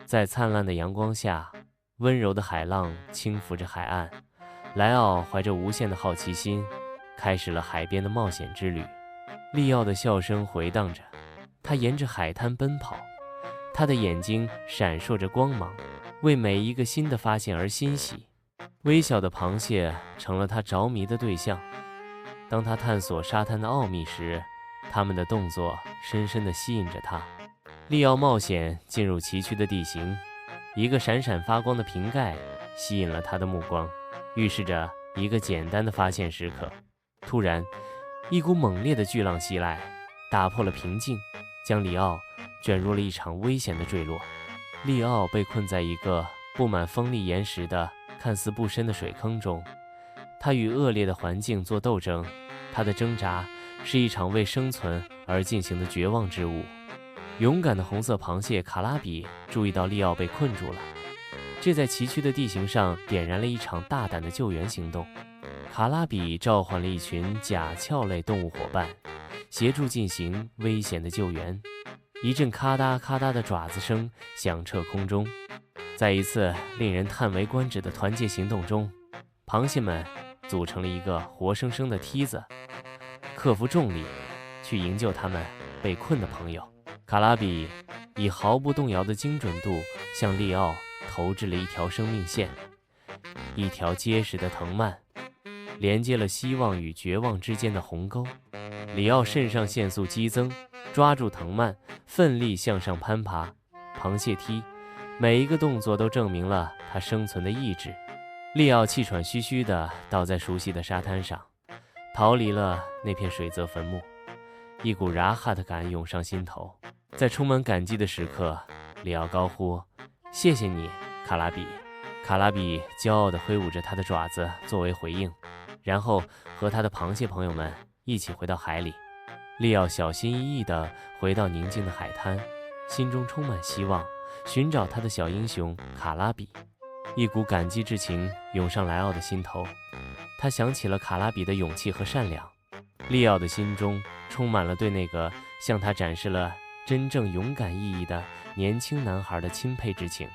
在灿烂的阳光下，温柔的海浪轻拂着海岸，莱奥怀着无限的好奇心，开始了海边的冒险之旅。利奥的笑声回荡着，他沿着海滩奔跑，他的眼睛闪烁着光芒，为每一个新的发现而欣喜。微小的螃蟹成了他着迷的对象。当他探索沙滩的奥秘时，他们的动作深深地吸引着他。利奥冒险进入崎岖的地形，一个闪闪发光的瓶盖吸引了他的目光，预示着一个简单的发现时刻。突然，一股猛烈的巨浪袭来，打破了平静，将里奥卷入了一场危险的坠落。利奥被困在一个布满锋利岩石的看似不深的水坑中，他与恶劣的环境做斗争，他的挣扎是一场为生存而进行的绝望之舞。勇敢的红色螃蟹卡拉比注意到利奥被困住了，这在崎岖的地形上点燃了一场大胆的救援行动。卡拉比召唤了一群甲壳类动物伙伴，协助进行危险的救援。一阵咔嗒咔嗒的爪子声响彻空中。在一次令人叹为观止的团结行动中，螃蟹们组成了一个活生生的梯子，克服重力，去营救他们被困的朋友。卡拉比以毫不动摇的精准度向利奥投掷了一条生命线，一条结实的藤蔓，连接了希望与绝望之间的鸿沟。里奥肾上腺素激增，抓住藤蔓，奋力向上攀爬。螃蟹踢，每一个动作都证明了他生存的意志。利奥气喘吁吁地倒在熟悉的沙滩上，逃离了那片水泽坟墓。一股ရာ哈的感涌上心头。在充满感激的时刻，里奥高呼：“谢谢你，卡拉比！”卡拉比骄傲地挥舞着他的爪子作为回应，然后和他的螃蟹朋友们一起回到海里。利奥小心翼翼地回到宁静的海滩，心中充满希望，寻找他的小英雄卡拉比。一股感激之情涌上莱奥的心头，他想起了卡拉比的勇气和善良。利奥的心中充满了对那个向他展示了真正勇敢意义的年轻男孩的钦佩之情。